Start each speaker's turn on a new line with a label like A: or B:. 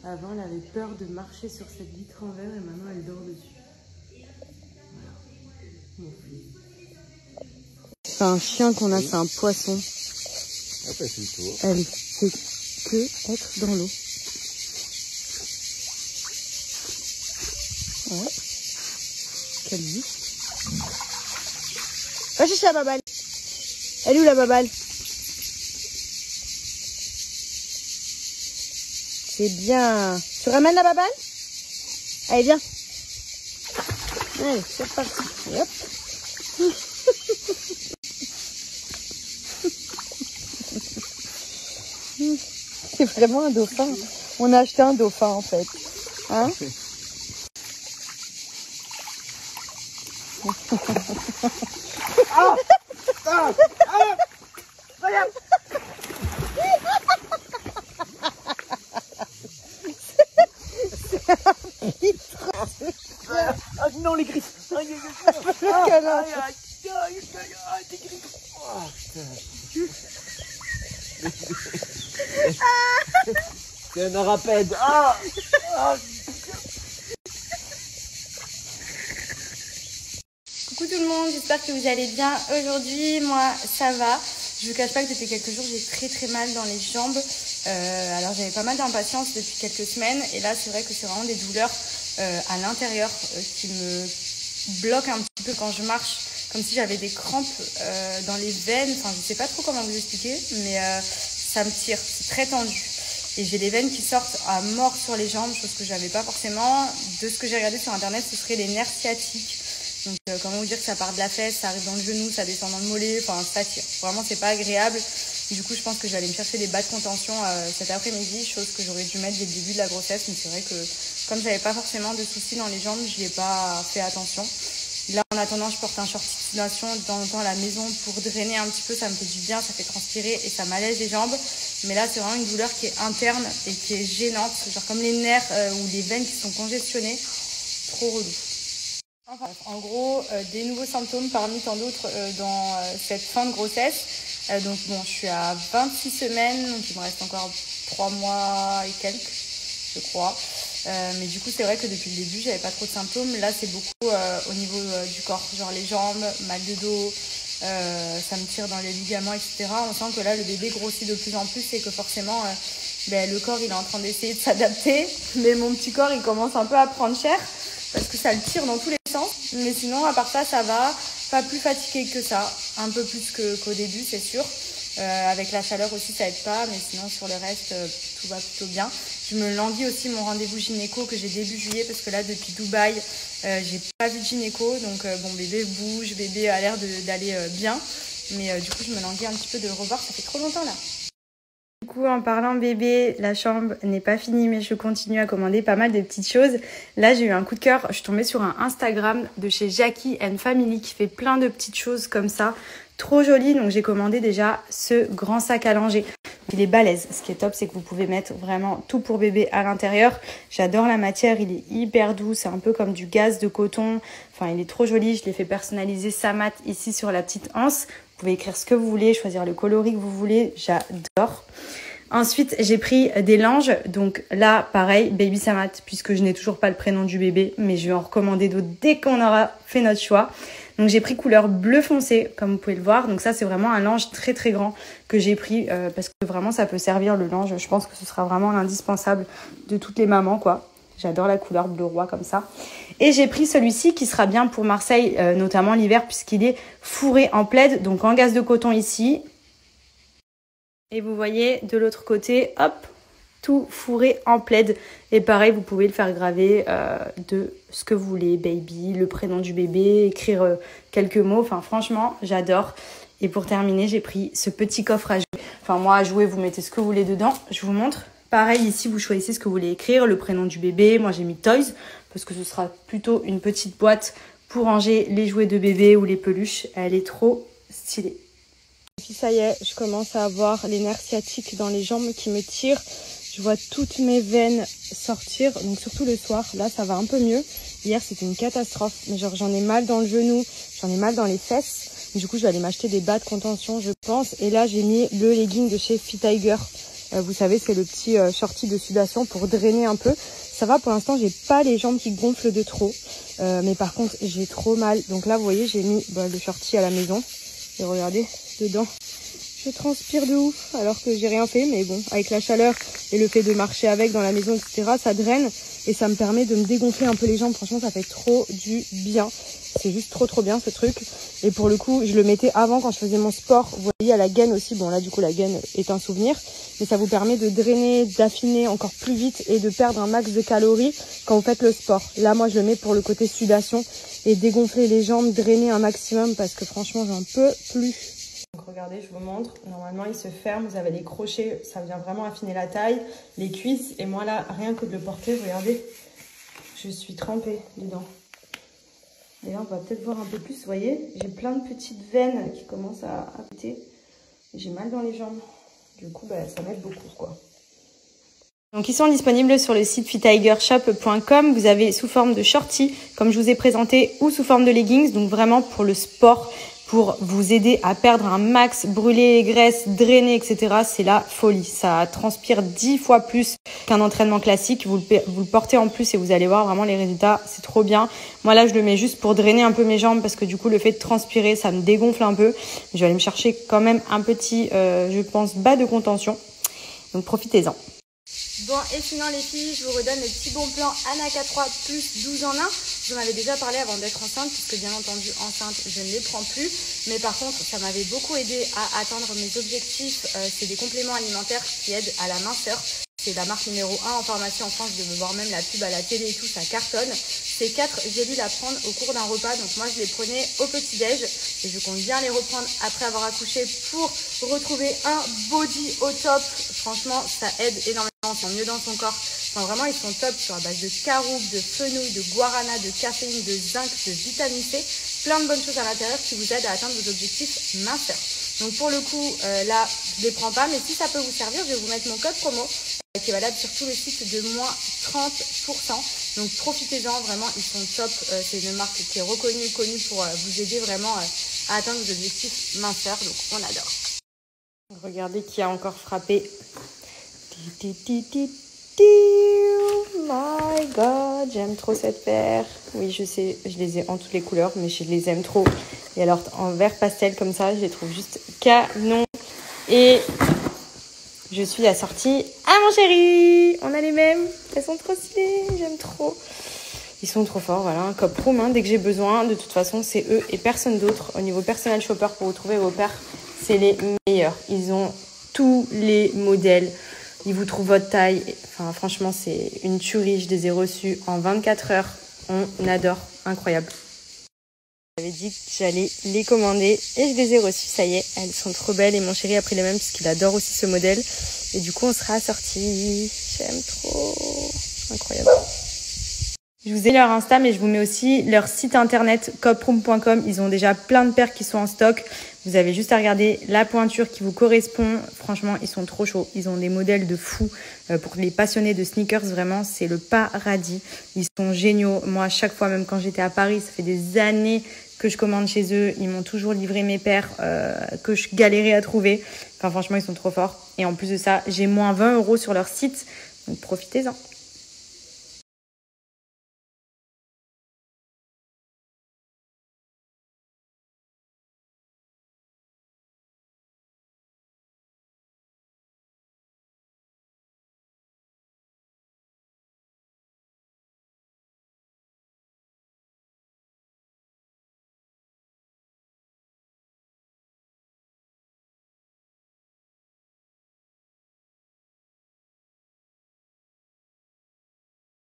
A: Avant, elle avait peur de marcher sur cette vitre en verre et maintenant, elle dort dessus. Voilà. C'est un chien qu'on a, c'est un poisson.
B: Ah, bah, c'est le tour.
A: Elle fait que être dans l'eau. Ouais. Quelle vie. Va chercher la baballe. Elle est où la baballe? C'est bien. Tu ramènes la baballe? Allez, viens. Allez, c'est reparti. Et hop. C'est vraiment un dauphin. On a acheté un dauphin en fait. Hein?
B: Ah, ah, ah, regarde. Ah non, les griffes. Aïe, aïe, aïe, tes griffes. Oh, putain. C'est un arapède. Ah, ah.
C: Coucou tout le monde, j'espère que vous allez bien. Aujourd'hui, moi, ça va. Je vous cache pas que depuis quelques jours, j'ai très mal dans les jambes. Alors, j'avais pas mal d'impatience depuis quelques semaines. Et là, c'est vrai que c'est vraiment des douleurs à l'intérieur qui me bloquent un petit peu quand je marche. Comme si j'avais des crampes dans les veines. Enfin, je sais pas trop comment vous expliquer, mais ça me tire. C'est très tendu. Et j'ai les veines qui sortent à mort sur les jambes, chose que j'avais pas forcément. De ce que j'ai regardé sur internet, ce serait les nerfs sciatiques. Donc comment vous dire que ça part de la fesse, ça arrive dans le genou, ça descend dans le mollet, enfin ça tire. Vraiment c'est pas agréable. Du coup je pense que je vais aller me chercher des bas de contention cet après-midi, chose que j'aurais dû mettre dès le début de la grossesse. Mais c'est vrai que comme j'avais pas forcément de soucis dans les jambes, je n'y ai pas fait attention. Là en attendant je porte un short titillation de temps en temps à la maison pour drainer un petit peu, ça me fait du bien, ça fait transpirer et ça m'allège les jambes. Mais là c'est vraiment une douleur qui est interne et qui est gênante, genre comme les nerfs ou les veines qui sont congestionnées, trop relou. Enfin, en gros, des nouveaux symptômes parmi tant d'autres dans cette fin de grossesse. Donc bon, je suis à 26 semaines, donc il me reste encore 3 mois et quelques, je crois. Mais du coup, c'est vrai que depuis le début, j'avais pas trop de symptômes. Là, c'est beaucoup au niveau du corps, genre les jambes, mal de dos, ça me tire dans les ligaments, etc. On sent que là, le bébé grossit de plus en plus et que forcément, le corps, il est en train d'essayer de s'adapter. Mais mon petit corps, il commence un peu à prendre cher parce que ça le tire dans tous les sens. Mais sinon, à part ça va. Pas plus fatiguée que ça. Un peu plus qu'au début, c'est sûr. Avec la chaleur aussi, ça aide pas. Mais sinon, sur le reste, tout va plutôt bien. Je me languis aussi mon rendez-vous gynéco que j'ai début juillet. Parce que là, depuis Dubaï, j'ai pas vu de gynéco. Donc, bon, bébé bouge. Bébé a l'air d'aller bien. Mais du coup, je me languis un petit peu de le revoir. Ça fait trop longtemps, là. Du coup, en parlant bébé, la chambre n'est pas finie, mais je continue à commander pas mal de petites choses. Là, j'ai eu un coup de cœur. Je suis tombée sur un Instagram de chez Jackie & Family qui fait plein de petites choses comme ça. Trop joli. Donc, j'ai commandé déjà ce grand sac à langer. Il est balèze. Ce qui est top, c'est que vous pouvez mettre vraiment tout pour bébé à l'intérieur. J'adore la matière. Il est hyper doux. C'est un peu comme du gaze de coton. Enfin, il est trop joli. Je l'ai fait personnaliser Samat ici sur la petite anse. Vous pouvez écrire ce que vous voulez, choisir le coloris que vous voulez. J'adore. Ensuite, j'ai pris des langes. Donc là, pareil, Baby Samat, puisque je n'ai toujours pas le prénom du bébé. Mais je vais en recommander d'autres dès qu'on aura fait notre choix. Donc j'ai pris couleur bleu foncé, comme vous pouvez le voir. Donc ça, c'est vraiment un lange très très grand que j'ai pris. Parce que vraiment, ça peut servir le lange. Je pense que ce sera vraiment l'indispensable de toutes les mamans, quoi. J'adore la couleur bleu roi comme ça. Et j'ai pris celui-ci qui sera bien pour Marseille, notamment l'hiver, puisqu'il est fourré en plaid, donc en gaze de coton ici. Et vous voyez, de l'autre côté, hop, tout fourré en plaid. Et pareil, vous pouvez le faire graver de ce que vous voulez, baby, le prénom du bébé, écrire quelques mots. Enfin, franchement, j'adore. Et pour terminer, j'ai pris ce petit coffre à jouer. Enfin, moi, à jouer, vous mettez ce que vous voulez dedans. Je vous montre. Pareil, ici, vous choisissez ce que vous voulez écrire, le prénom du bébé. Moi, j'ai mis Toys, parce que ce sera plutôt une petite boîte pour ranger les jouets de bébé ou les peluches. Elle est trop stylée. Et puis ça y est, je commence à avoir les nerfs sciatiques dans les jambes qui me tirent. Je vois toutes mes veines sortir, donc surtout le soir. Là, ça va un peu mieux. Hier, c'était une catastrophe. Mais genre, j'en ai mal dans le genou, j'en ai mal dans les fesses. Du coup, je vais aller m'acheter des bas de contention, je pense. Et là, j'ai mis le legging de chez Fit Tiger.
A: Vous savez, c'est le petit shorty de sudation pour drainer un peu. Ça va, pour l'instant, j'ai pas les jambes qui gonflent de trop. Mais par contre, j'ai trop mal. Donc là, vous voyez, j'ai mis le shorty à la maison. Et regardez, dedans, je transpire de ouf alors que j'ai rien fait. Mais bon, avec la chaleur et le fait de marcher avec dans la maison, etc., ça draine. Et ça me permet de me dégonfler un peu les jambes. Franchement, ça fait trop du bien. C'est juste trop bien ce truc. Et pour le coup, je le mettais avant quand je faisais mon sport. Vous voyez, à la gaine aussi. Bon, là, du coup, la gaine est un souvenir. Mais ça vous permet de drainer, d'affiner encore plus vite et de perdre un max de calories quand vous faites le sport. Là, moi, je le mets pour le côté sudation et dégonfler les jambes, drainer un maximum parce que franchement, j'en peux plus. Donc regardez, je vous montre. Normalement, il se ferme. Vous avez les crochets. Ça vient vraiment affiner la taille, les cuisses. Et moi, là, rien que de le porter, regardez, je suis trempée dedans. Et là, on va peut-être voir un peu plus. Vous voyez, j'ai plein de petites veines qui commencent à péter. J'ai mal dans les jambes. Du coup, ça m'aide beaucoup, quoi. Donc, ils sont disponibles sur le site fittigershop.com. Vous avez sous forme de shorty, comme je vous ai présenté, ou sous forme de leggings. Donc, vraiment pour le sport, pour vous aider à perdre un max, brûler les graisses, drainer, etc. C'est la folie. Ça transpire 10 fois plus qu'un entraînement classique. Vous le portez en plus et vous allez voir vraiment les résultats. C'est trop bien. Moi, là, je le mets juste pour drainer un peu mes jambes parce que du coup, le fait de transpirer, ça me dégonfle un peu. Je vais aller me chercher quand même un petit, je pense, bas de contention. Donc, profitez-en. Bon, et sinon les filles, je vous redonne le petit bon plan Anaka 3 plus 12 en 1. Je vous en avais déjà parlé avant d'être enceinte, puisque bien entendu enceinte, je ne les prends plus. Mais par contre, ça m'avait beaucoup aidé à atteindre mes objectifs. C'est des compléments alimentaires qui aident à la minceur. C'est la marque numéro 1 en pharmacie en France, de me voir même la pub à la télé et tout, ça cartonne. Ces 4 gélules à prendre au cours d'un repas, donc moi je les prenais au petit-déj et je compte bien les reprendre après avoir accouché pour retrouver un body au top. Franchement, ça aide énormément, on sent mieux dans son corps. Enfin, vraiment, ils sont top sur la base de caroube, de fenouil, de guarana, de caféine, de zinc, de vitamine C. Plein de bonnes choses à l'intérieur qui vous aident à atteindre vos objectifs minceurs. Donc pour le coup, là, je les prends pas, mais si ça peut vous servir, je vais vous mettre mon code promo qui est valable sur tous les sites de moins 30%. Donc profitez-en, vraiment, ils sont top. C'est une marque qui est reconnue, connue pour vous aider vraiment à atteindre vos objectifs minceurs. Donc on adore. Regardez qui a encore frappé. My God, j'aime trop cette paire. Oui, je sais, je les ai en toutes les couleurs, mais je les aime trop. Et alors, en vert pastel comme ça, je les trouve juste canon. Et je suis assortie à mon chéri. On a les mêmes. Elles sont trop stylées, j'aime trop. Ils sont trop forts, voilà. Un Cop Room, hein, dès que j'ai besoin. De toute façon, c'est eux et personne d'autre. Au niveau personal shopper, pour vous trouver vos paires, c'est les meilleurs. Ils ont tous les modèles. Ils vous trouvent votre taille. Enfin, franchement, c'est une tuerie. Je les ai reçus en 24 heures. On adore. Incroyable. J'avais dit que j'allais les commander et je les ai reçues. Ça y est, elles sont trop belles. Et mon chéri a pris les mêmes puisqu'il adore aussi ce modèle. Et du coup, on sera assortis. J'aime trop. Incroyable. Je vous ai leur Insta, mais je vous mets aussi leur site internet coproom.com. Ils ont déjà plein de paires qui sont en stock. Vous avez juste à regarder la pointure qui vous correspond. Franchement, ils sont trop chauds. Ils ont des modèles de fous. Pour les passionnés de sneakers, vraiment, c'est le paradis. Ils sont géniaux. Moi, à chaque fois, même quand j'étais à Paris, ça fait des années que je commande chez eux. Ils m'ont toujours livré mes paires que je galérais à trouver. Enfin, franchement, ils sont trop forts. Et en plus de ça, j'ai moins 20 € sur leur site. Donc, profitez-en.